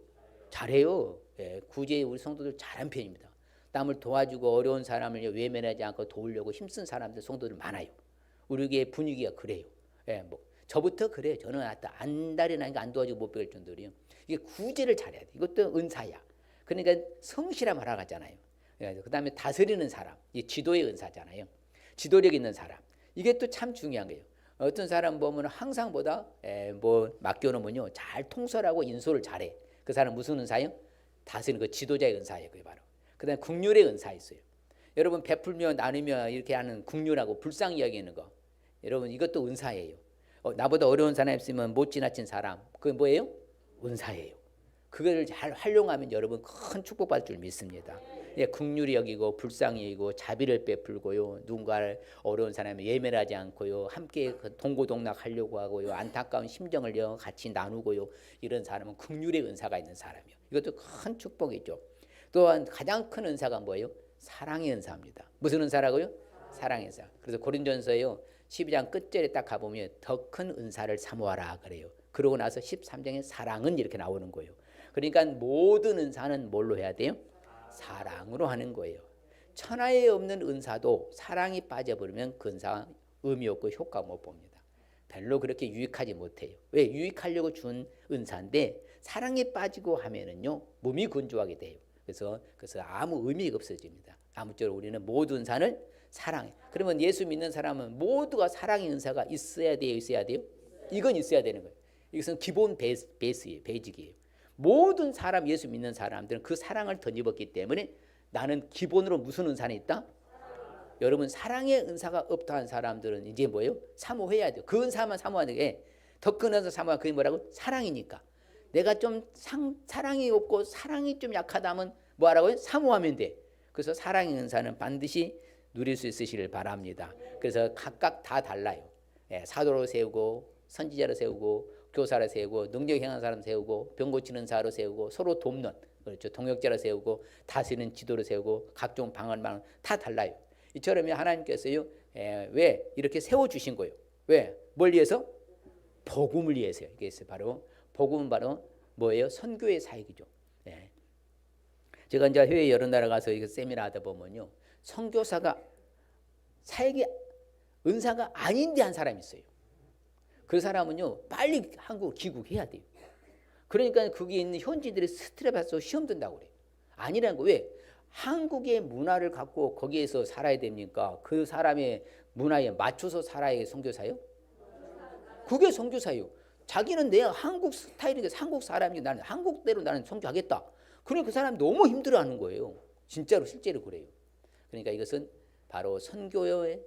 예, 구제 우리 성도들 잘한 편입니다. 남을 도와주고 어려운 사람을 외면하지 않고 도우려고 힘쓴 사람들, 성도들 많아요. 우리 교회 분위기가 그래요. 예, 뭐 저부터 그래요. 저는 안달이 나니까 안 도와주고 못 배울 정도로요. 이게 구제를 잘해야 돼. 이것도 은사야. 그러니까 성실함 하라가잖아요. 그 다음에 다스리는 사람, 이 지도의 은사잖아요. 지도력 있는 사람. 이게 또 참 중요한 거예요. 어떤 사람 보면 항상 보다 뭐 맡겨놓으면요 잘 통솔하고 인솔을 잘해. 그 사람 무슨 은사예요? 다스리는 그 지도자의 은사예요. 그게 바로. 그 다음에 국률의 은사 있어요. 여러분 베풀며 나누며 이렇게 하는 국률하고 불쌍히 여기는 거. 여러분 이것도 은사예요. 나보다 어려운 사람 있으면 못 지나친 사람. 그게 뭐예요? 은사예요. 그걸 잘 활용하면 여러분 큰 축복받을 줄 믿습니다. 예, 국률이 여기고 불쌍히 여기고 자비를 베풀고요. 누군가를 어려운 사람이 예멸하지 않고요. 함께 동고동락하려고 하고요. 안타까운 심정을요 같이 나누고요. 이런 사람은 국률의 은사가 있는 사람이요. 이것도 큰 축복이죠. 또한 가장 큰 은사가 뭐예요? 사랑의 은사입니다. 무슨 은사라고요? 사랑의 은사. 그래서 고린도전서요 12장 끝절에 딱 가보면 더 큰 은사를 사모하라 그래요. 그러고 나서 13장에 사랑은 이렇게 나오는 거예요. 그러니까 모든 은사는 뭘로 해야 돼요? 사랑으로 하는 거예요. 천하에 없는 은사도 사랑이 빠져버리면 그 은사 의미 없고 효과 못 봅니다. 별로 그렇게 유익하지 못해요. 왜? 유익하려고 준 은사인데 사랑에 빠지고 하면은요 몸이 건조하게 돼요. 그래서 아무 의미가 없어집니다. 아무쪼록 우리는 모든 은사를 사랑해. 그러면 예수 믿는 사람은 모두가 사랑의 은사가 있어야 돼요, 있어야 돼요? 이건 있어야 되는 거예요. 이것은 기본 베이스예요, 베이직이에요. 모든 사람, 예수 믿는 사람들은 그 사랑을 덧입었기 때문에 나는 기본으로 무슨 은사는 있다? 여러분 사랑의 은사가 없다 한 사람들은 이제 뭐예요? 사모해야 돼요. 그 은사만 사모하는 게 더 큰 은사 사모하는 그게 뭐라고? 사랑이니까. 내가 좀 사랑이 없고 사랑이 좀 약하다면 뭐 하라고요? 사모하면 돼. 그래서 사랑의 은사는 반드시 누릴 수 있으시길 바랍니다. 그래서 각각 다 달라요. 사도로 세우고 선지자로 세우고 교사로 세우고 능력 행하는 사람 세우고 병 고치는 사로 세우고 서로 돕는 그렇죠. 동역자로 세우고 다스리는 지도로 세우고 각종 방언 다 달라요. 이처럼 하나님께서요 왜 이렇게 세워주신 거예요? 왜? 뭘 위해서? 복음을 위해서요. 이게 바로 복음은 바로 뭐예요? 선교의 사역이죠. 제가 이제 해외 여러 나라 가서 이거 세미나 하다 보면요 선교사가 사역이 은사가 아닌데 한 사람이 있어요. 그 사람은요 빨리 한국 귀국해야 돼요. 그러니까 거기 있는 현지들이 스트레스 받아서 시험 든다고 그래요. 아니라는 거. 왜? 한국의 문화를 갖고 거기에서 살아야 됩니까? 그 사람의 문화에 맞춰서 살아야 선교사요? 그게 선교사요. 자기는 내가 한국 스타일이니까 한국 사람이 나는 한국대로 나는 선교하겠다. 그러니까 그 사람이 너무 힘들어하는 거예요. 진짜로 실제로 그래요. 그러니까 이것은 바로 선교의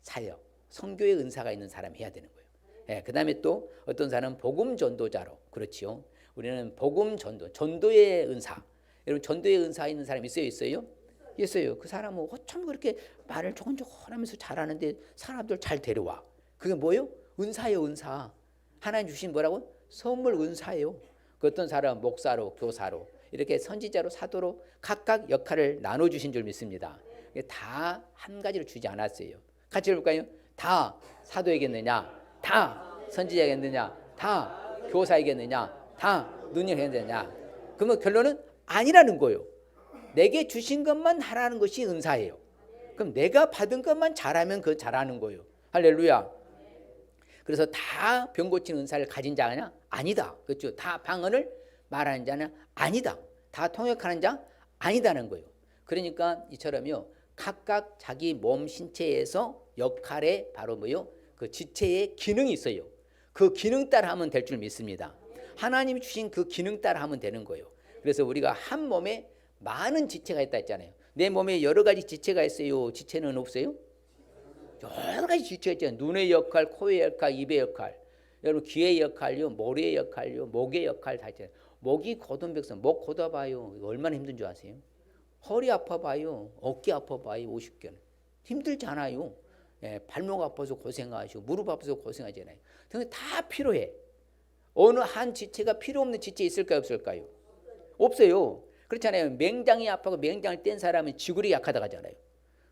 사역, 선교의 은사가 있는 사람이 해야 되는 거예요. 그 다음에 또 어떤 사람은 복음 전도자로, 그렇지요. 우리는 복음 전도의 은사. 여러분 전도의 은사 있는 사람 있어요? 있어요. 그 사람은 어쩜 그렇게 말을 조곤조곤하면서 잘하는데 사람들 잘 데려와. 그게 뭐예요? 은사예요, 은사. 하나님 주신 뭐라고? 선물 은사예요. 그 어떤 사람은 목사로, 교사로, 이렇게 선지자로, 사도로 각각 역할을 나눠주신 줄 믿습니다. 다 한 가지로 주지 않았어요. 같이 해볼까요? 다 사도에겠느냐? 다 선지자겠느냐? 다 교사에겠느냐? 다 능력이겠느냐? 그러면 결론은 아니라는 거예요. 내게 주신 것만 하라는 것이 은사예요. 그럼 내가 받은 것만 잘하면 그 잘하는 거예요. 할렐루야. 그래서 다 병 고치는 은사를 가진 자냐? 아니다. 그렇죠? 다 방언을 말하는 자는 아니다. 다 통역하는 자 아니다는 거예요. 그러니까 이처럼요. 각각 자기 몸 신체에서 역할에 바로 뭐요? 그 지체의 기능이 있어요. 그 기능 따라 하면 될 줄 믿습니다. 하나님이 주신 그 기능 따라 하면 되는 거예요. 그래서 우리가 한 몸에 많은 지체가 있다 했잖아요. 내 몸에 여러 가지 지체가 있어요. 지체는 없어요? 여러 가지 지체가 있잖아요. 눈의 역할, 코의 역할, 입의 역할. 여러분 귀의 역할요, 머리의 역할요, 목의 역할 다 있잖아요. 목이 고돈백성, 목 고다봐요. 얼마나 힘든 줄 아세요? 허리 아파봐요. 어깨 아파봐요. 50개는. 힘들지 않아요. 발목 아파서 고생하시고 무릎 아파서 고생하잖아요. 다 필요해. 어느 한 지체가 필요 없는 지체 있을까요? 없을까요? 없어요. 그렇잖아요. 맹장이 아파서 맹장을 뗀 사람은 지구력이 약하다고 하잖아요.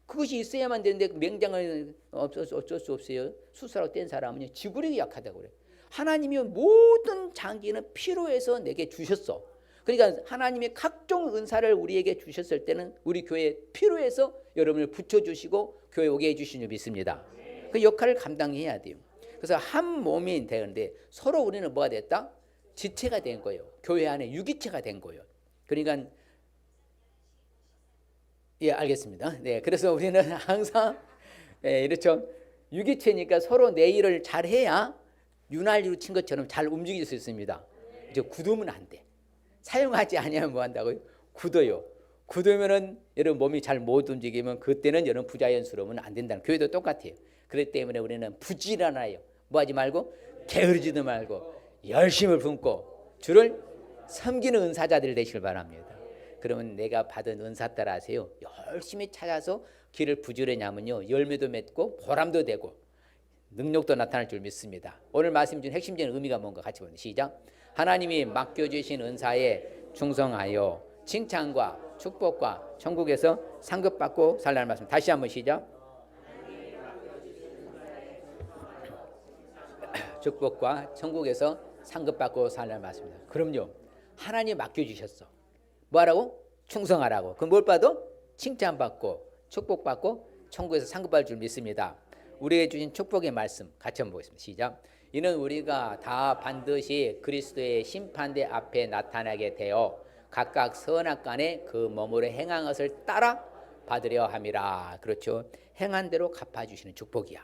그것이 있어야만 되는데 맹장을 어쩔 수 없어요. 수술하고 뗀 사람은 지구력이 약하다고 그래요. 하나님이 모든 장기는 필요해서 내게 주셨어. 그러니까 하나님의 각종 은사를 우리에게 주셨을 때는 우리 교회에 필요해서 여러분을 붙여주시고 교회 오게 해주신 줄 믿습니다. 그 역할을 감당해야 돼요. 그래서 한 몸이 되는데 서로 우리는 뭐가 됐다? 지체가 된 거예요. 교회 안에 유기체가 된 거예요. 그러니까 예, 알겠습니다. 네, 그래서 우리는 항상 이렇죠. 유기체니까 서로 내 일을 잘 해야 윤활유로 친 것처럼 잘 움직일 수 있습니다. 이제 굳으면 안 돼. 사용하지 않으면 뭐 한다고요? 굳어요. 굳으면은 여러분 몸이 잘 못 움직이면 그때는 여러분 부자연스러우면 안 된다는, 교회도 똑같아요. 그렇기 때문에 우리는 부지런하여 뭐 하지 말고 게으르지도 말고 열심을 품고 주를 섬기는 은사자들 되시길 바랍니다. 그러면 내가 받은 은사 따라 하세요. 열심히 찾아서 길을 부지런히 하면요, 열매도 맺고 보람도 되고 능력도 나타날 줄 믿습니다. 오늘 말씀 중 핵심적인 의미가 뭔가 같이 보면 시작. 하나님이 맡겨주신 은사에 충성하여 칭찬과 축복과 천국에서 상급받고 살라는 말씀. 다시 한번 시작. 축복과 천국에서 상급받고 살라는 말씀입니다. 그럼요, 하나님 맡겨주셨어. 뭐하라고? 충성하라고. 그럼 뭘 받아? 칭찬받고 축복받고 천국에서 상급받을 줄 믿습니다. 우리에게 주신 축복의 말씀 같이 한번 보겠습니다. 시작. 이는 우리가 다 반드시 그리스도의 심판대 앞에 나타나게 되어 각각 선악간에 그 머무르 행한 것을 따라 받으려 함이라. 그렇죠. 행한 대로 갚아주시는 축복이야.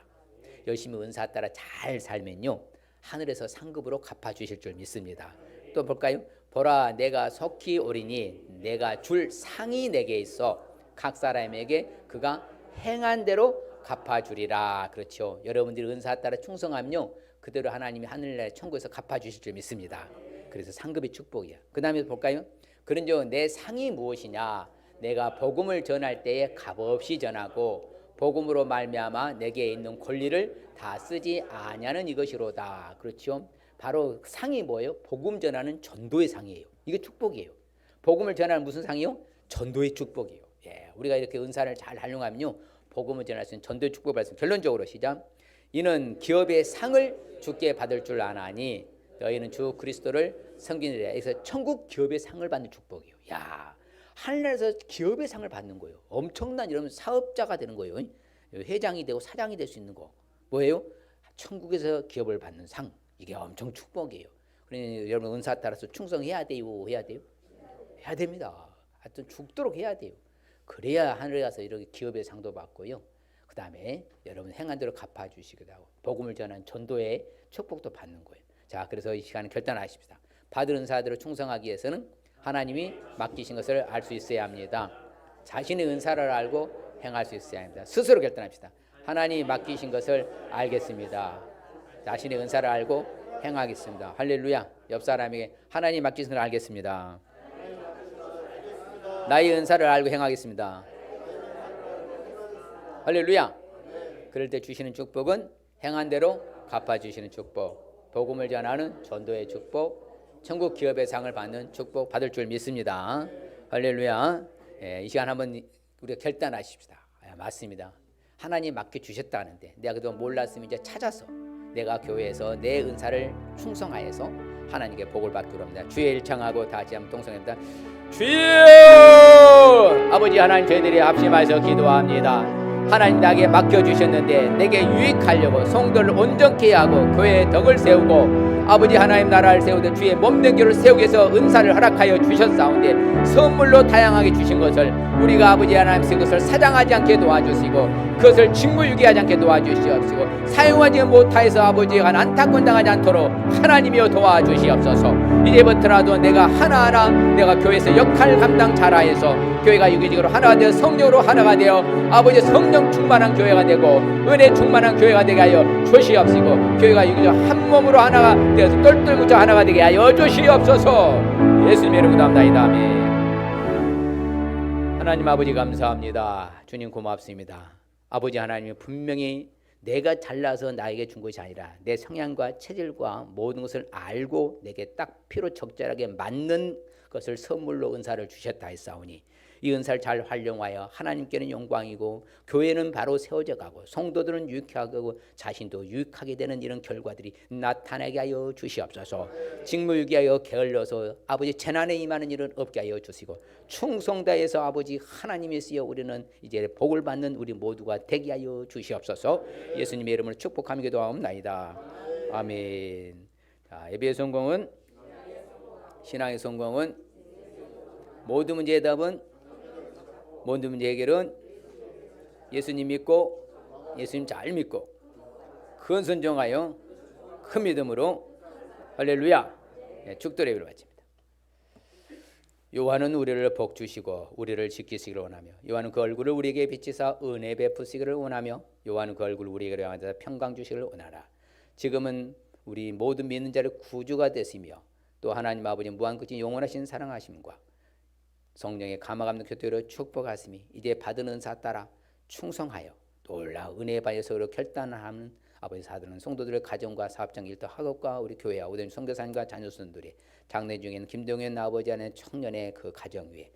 열심히 은사 따라 잘 살면요, 하늘에서 상급으로 갚아주실 줄 믿습니다. 또 볼까요? 보라, 내가 속히 오리니 내가 줄 상이 내게 있어 각 사람에게 그가 행한 대로 갚아주리라. 그렇죠. 여러분들이 은사 따라 충성하면요, 그대로 하나님이 하늘나라 천국에서 갚아주실 줄 믿습니다. 그래서 상급의 축복이야. 그 다음에 볼까요? 그런즉 내 상이 무엇이냐? 내가 복음을 전할 때에 값없이 전하고 복음으로 말미암아 내게 있는 권리를 다 쓰지 아니하는 이것이로다. 그렇죠. 바로 상이 뭐예요? 복음 전하는 전도의 상이에요. 이게 축복이에요. 복음을 전하는 무슨 상이요? 전도의 축복이에요. 예, 우리가 이렇게 은사를 잘 활용하면요, 복음을 전할 수 있는 전도의 축복을 받을 수 있는. 결론적으로 시작. 이는 기업의 상을 주께 받을 줄 아나니 너희는 주 그리스도를 섬기느라. 그래서 천국 기업의 상을 받는 축복이에요. 야, 하늘나라에서 기업의 상을 받는 거예요. 엄청난 이런 사업자가 되는 거예요. 회장이 되고 사장이 될 수 있는 거. 뭐예요? 천국에서 기업을 받는 상. 이게 엄청 축복이에요. 그러니 여러분 은사 따라서 충성해야 돼요. 해야 돼요? 해야 됩니다. 하여튼 죽도록 해야 돼요. 그래야 하늘에 가서 이렇게 기업의 상도 받고요. 그 다음에 여러분 행한 대로 갚아주시기도 하고 복음을 전한 전도의 축복도 받는 거예요. 자, 그래서 이 시간에 결단하십시다. 받은 은사대로 충성하기 위해서는 하나님이 맡기신 것을 알 수 있어야 합니다. 자신의 은사를 알고 행할 수 있어야 합니다. 스스로 결단합시다. 하나님이 맡기신 것을 알겠습니다. 자신의 은사를 알고 행하겠습니다. 할렐루야. 옆 사람에게 하나님이 맡기신 것을 알겠습니다. 나의 은사를 알고 행하겠습니다. 할렐루야. 그럴 때 주시는 축복은 행한 대로 갚아주시는 축복, 복음을 전하는 전도의 축복, 천국 기업의 상을 받는 축복 받을 줄 믿습니다. 할렐루야. 예, 이 시간 한번 우리가 결단하십시다. 맞습니다. 하나님 맡겨주셨다는데 내가 그동안 몰랐으면 이제 찾아서 내가 교회에서 내 은사를 충성하여서 하나님께 복을 받기로 합니다. 주의 일창하고 다시 한번 동성합니다. 주여! 아버지 하나님, 저희들이 합심하여서 기도합니다. 하나님 나에게 맡겨주셨는데 내게 유익하려고 성도를 온전케 하고 교회의 덕을 세우고 아버지 하나님 나라를 세우되 주의 몸된 교를 세우기 위해서 은사를 허락하여 주셨사온데 선물로 다양하게 주신 것을 우리가 아버지 하나님 쓴 것을 사장하지 않게 도와주시고 그것을 직무유기하지 않게 도와주시옵시고 사용하지 못하여서 아버지가 안타까운 당하지 않도록 하나님이여 도와주시옵소서. 이제부터라도 내가 하나하나 내가 교회에서 역할 감당 잘하여서 교회가 유기적으로 하나가 되어 성령으로 하나가 되어 아버지 성령 충만한 교회가 되고 은혜 충만한 교회가 되게 하여 주시옵시고 교회가 유기적으로 한 몸으로 하나가 되어서 똘똘 묻혀 하나가 되게 하여 주시옵소서. 예수님의 이름으로 기도합니다. 아멘. 하나님 아버지 감사합니다. 주님 고맙습니다. 아버지 하나님이 분명히 내가 잘나서 나에게 준 것이 아니라 내 성향과 체질과 모든 것을 알고 내게 딱 필요 적절하게 맞는 것을 선물로 은사를 주셨다 했사오니 이 은사를 잘 활용하여 하나님께는 영광이고 교회는 바로 세워져 가고 성도들은 유익하고 자신도 유익하게 되는 이런 결과들이 나타나게 하여 주시옵소서. 직무유기하여 게을러서 아버지 재난에 임하는 일은 없게 하여 주시고 충성다해서 아버지 하나님이 쓰여 우리는 이제 복을 받는 우리 모두가 되게 하여 주시옵소서. 예수님의 이름으로 축복하며 기도하옵나이다. 아멘. 자, 예배의 성공은, 신앙의 성공은, 모든 문제의 답은, 모든 문제 해결은 예수님 믿고 예수님 잘 믿고 큰 선정하여 큰 믿음으로 할렐루야. 네, 축도 예배를 바칩니다. 요한은 우리를 복 주시고 우리를 지키시기를 원하며 요한은 그 얼굴을 우리에게 비치사 은혜 베푸시기를 원하며 요한은 그 얼굴을 우리에게 향하사 평강 주시기를 원하라. 지금은 우리 모든 믿는 자를 구주가 되시며 또 하나님 아버지 무한 끝이 영원하신 사랑하심과 성령의 감화감동 교통으로 축복하심이 이제 받은 은사 따라 충성하여 놀라운 은혜의 바에서 결단하는 아버지 사도는 성도들의 가정과 사업장 일터 학업과 우리 교회와 오된 선교사님과 자녀선들이 장래 중에는 김동현 아버지 안에 청년의 그 가정 위에